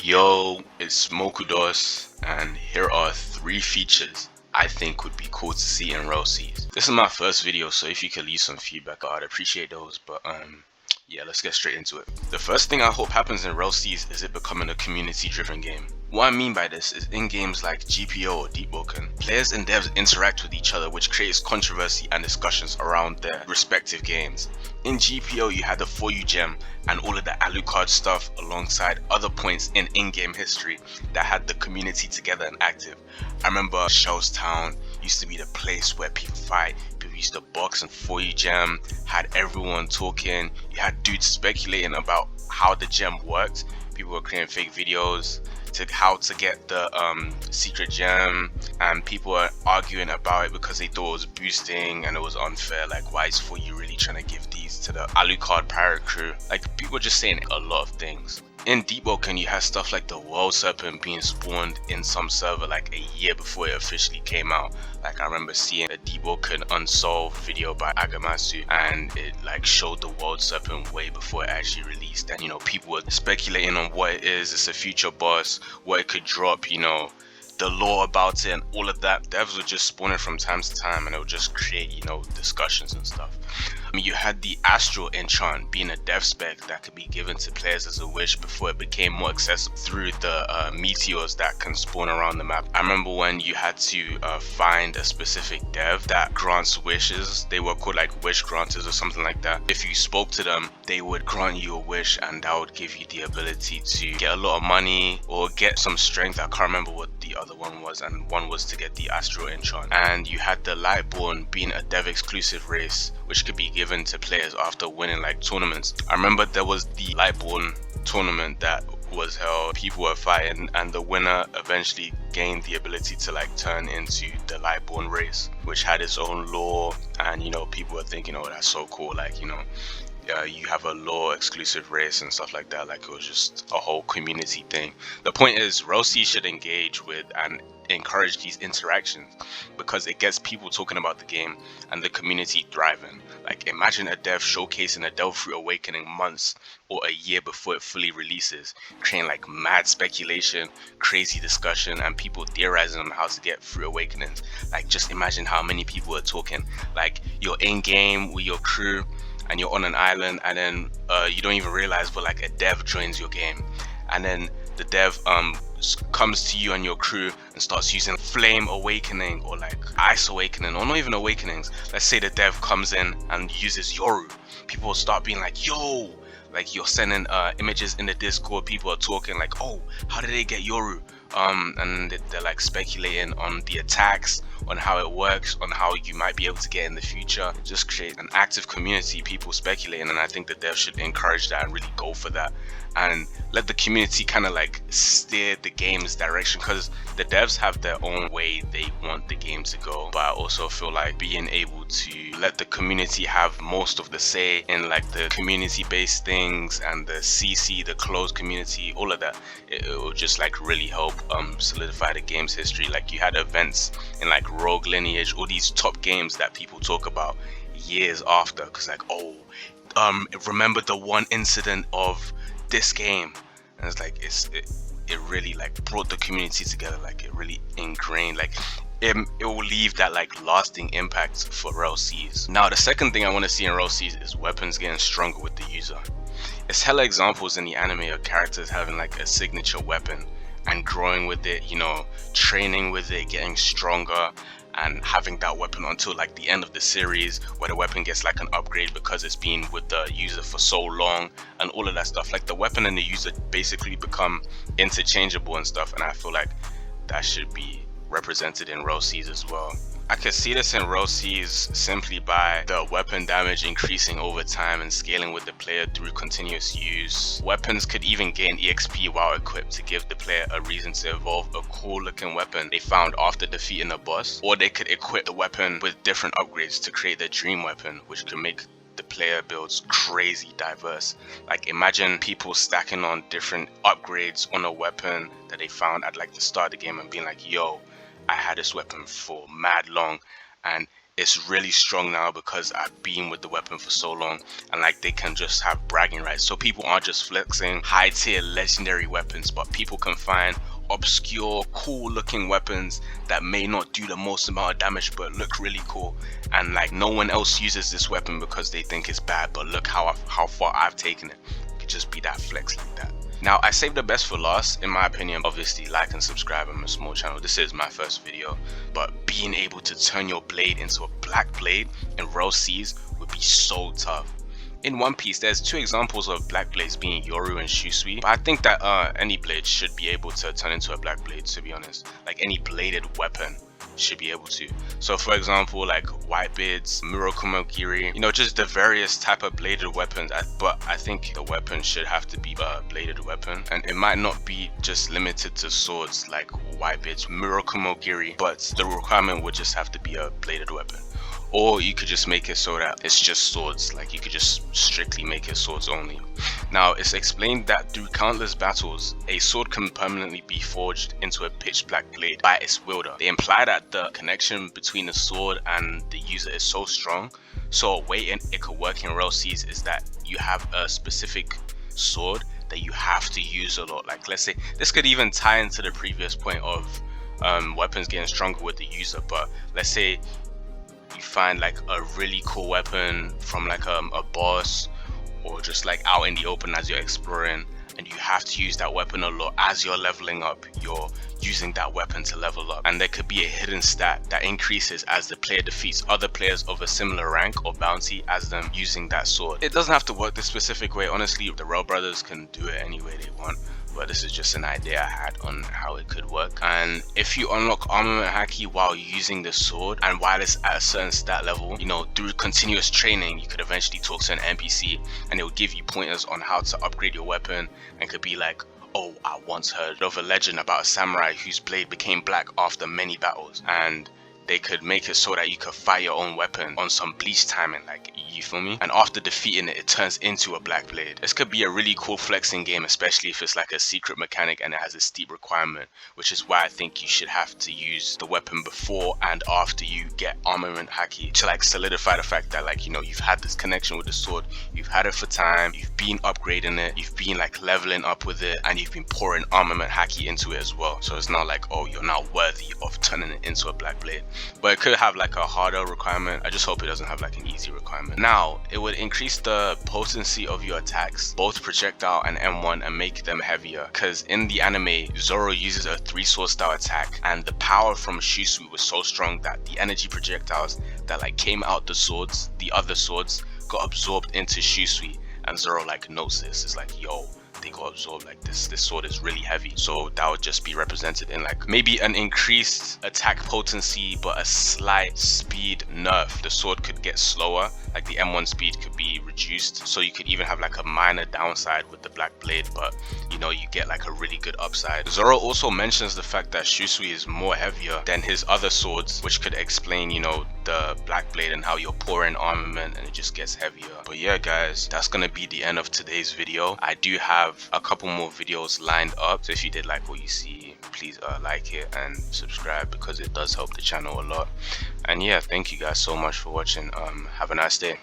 Yo, it's Mokudos, and here are 3 features I think would be cool to see in RELL. This is my first video, so if you could leave some feedback, I'd appreciate those. But yeah, let's get straight into it. The first thing I hope happens in RELL is it becoming a community-driven game. What I mean by this is in games like GPO or Deepwoken, players and devs interact with each other, which creates controversy and discussions around their respective games. In GPO, you had the For You gem and all of the Alucard stuff alongside other points in in-game history that had the community together and active. I remember Shell's Town used to be the place where people fight. People used to box, and For You gem had everyone talking. You had dudes speculating about how the gem worked. People were creating fake videos to how to get the secret gem, and people were arguing about it because they thought it was boosting and it was unfair. Like, why is For You really trying to give these to the Alucard pirate crew? Like, people were just saying a lot of things. In Deepwoken, you had stuff like the World Serpent being spawned in some server like a year before it officially came out. Like, I remember seeing a Deepwoken Unsolved video by Agamasu, and it like showed the World Serpent way before it actually released. And people were speculating on what it is. It's a future boss, what it could drop, the lore about it and all of that. Devs would just spawn it from time to time, and it would just create discussions and stuff. You had the Astral Enchant being a dev spec that could be given to players as a wish before it became more accessible through the meteors that can spawn around the map. I remember when you had to find a specific dev that grants wishes. They were called like wish granters or something like that. If you spoke to them, they would grant you a wish, and that would give you the ability to get a lot of money or get some strength. I can't remember what the other one was, and one was to get the Astral Enchant. And you had the Lightborn being a dev exclusive race which could be given to players after winning like tournaments. I remember there was the Lightborn tournament that was held. People were fighting, and the winner eventually gained the ability to like turn into the Lightborn race, which had its own lore. And people were thinking, oh, that's so cool, like you have a lore exclusive race and stuff like that. Like, it was just a whole community thing. The point is, RELL should engage with and encourage these interactions because it gets people talking about the game and the community thriving. Like, imagine a dev showcasing a Delve Fruit Awakening months or a year before it fully releases, creating like mad speculation, crazy discussion, and people theorizing on how to get Fruit Awakenings. Like, just imagine how many people are talking. Like, you're in game with your crew and you're on an island, and then you don't even realize, but like a dev joins your game, and then the dev comes to you and your crew and starts using Flame Awakening or like Ice Awakening, or not even Awakenings. Let's say the dev comes in and uses Yoru. People will start being like, yo, like, you're sending images in the Discord. People are talking like, oh, how did they get Yoru? And they're like speculating on the attacks, on how it works, on how you might be able to get in the future. Just create an active community, people speculating, and I think the devs should encourage that and really go for that, and let the community kind of like steer the game's direction, because the devs have their own way they want the game to go. But I also feel like being able to let the community have most of the say in like the community based things and the CC, the closed community, all of that, it will just like really help solidify the game's history. Like, you had events in like Rogue Lineage, all these top games that people talk about years after, because like, oh, remember the one incident of this game, and it's like it really like brought the community together. Like, it really ingrained, like it will leave that like lasting impact for RELL. Now, the second thing I want to see in RELL is weapons getting stronger with the user. It's hella examples in the anime of characters having like a signature weapon and growing with it, training with it, getting stronger, and having that weapon until like the end of the series, where the weapon gets like an upgrade because it's been with the user for so long, and all of that stuff. Like, the weapon and the user basically become interchangeable and stuff, and I feel like that should be represented in RELL as well. I could see this in RELL simply by the weapon damage increasing over time and scaling with the player through continuous use. Weapons could even gain EXP while equipped to give the player a reason to evolve a cool looking weapon they found after defeating a boss, or they could equip the weapon with different upgrades to create their dream weapon, which could make the player builds crazy diverse. Like, imagine people stacking on different upgrades on a weapon that they found at like the start of the game and being like, yo, I had this weapon for mad long, and it's really strong now because I've been with the weapon for so long, and like they can just have bragging rights. So people aren't just flexing high tier legendary weapons, but people can find obscure cool looking weapons that may not do the most amount of damage but look really cool, and like no one else uses this weapon because they think it's bad, but look how far I've taken it. It could just be that flex like that. Now I saved the best for last, in my opinion. Obviously, like and subscribe. I'm a small channel, this is my first video, but being able to turn your blade into a black blade in RELL Seas would be so tough. In One Piece, there's 2 examples of black blades being Yoru and Shusui, but I think that any blade should be able to turn into a black blade, to be honest. Like any bladed weapon should be able to. So for example, like Whitebeard's Murokumogiri, you know, just the various type of bladed weapons. But I think the weapon should have to be a bladed weapon, and it might not be just limited to swords like Whitebeard's Murokumogiri, but the requirement would just have to be a bladed weapon. Or you could just make it so that it's just swords, like you could just strictly make it swords only. Now it's explained that through countless battles, a sword can permanently be forged into a pitch black blade by its wielder. They imply that the connection between the sword and the user is so strong, so a way it could work in RELL Seas is that you have a specific sword that you have to use a lot. Like let's say, this could even tie into the previous point of weapons getting stronger with the user, but let's say you find like a really cool weapon from like a boss, or just like out in the open as you're exploring, and you have to use that weapon a lot. As you're leveling up, you're using that weapon to level up, and there could be a hidden stat that increases as the player defeats other players of a similar rank or bounty as them using that sword. It doesn't have to work this specific way. Honestly, the RELL brothers can do it any way they want, but this is just an idea I had on how it could work. And if you unlock armament haki while using the sword, and while it's at a certain stat level, you know, through continuous training, you could eventually talk to an NPC and it will give you pointers on how to upgrade your weapon, and could be like, oh, I once heard of a legend about a samurai whose blade became black after many battles, and they could make it so that you could fire your own weapon on some bleach timing, like, you feel me? And after defeating it, it turns into a black blade. This could be a really cool flexing game, especially if it's like a secret mechanic and it has a steep requirement, which is why I think you should have to use the weapon before and after you get armament haki, to like solidify the fact that, like, you know, you've had this connection with the sword, you've had it for time, you've been upgrading it, you've been like leveling up with it, and you've been pouring armament haki into it as well. So it's not like, oh, you're now worthy of turning it into a black blade. But it could have like a harder requirement. I just hope it doesn't have like an easy requirement. Now, it would increase the potency of your attacks, both projectile and M1, and make them heavier. Because in the anime, Zoro uses a 3-sword style attack, and the power from Shusui was so strong that the energy projectiles that like came out the swords, the other swords, got absorbed into Shusui. And Zoro like notes this. It's like, yo, they got absorbed, like this sword is really heavy. So that would just be represented in like maybe an increased attack potency but a slight speed nerf. The sword could get slower, like the M1 speed could be reduced, so you could even have like a minor downside with the black blade, but you know, you get like a really good upside. Zoro also mentions the fact that Shusui is more heavier than his other swords, which could explain, you know, the black blade and how you're pouring armament and it just gets heavier. But yeah guys, that's gonna be the end of today's video. I do have a couple more videos lined up, so if you did like what you see, please like it and subscribe, because it does help the channel a lot. And yeah, thank you guys so much for watching. Have a nice day.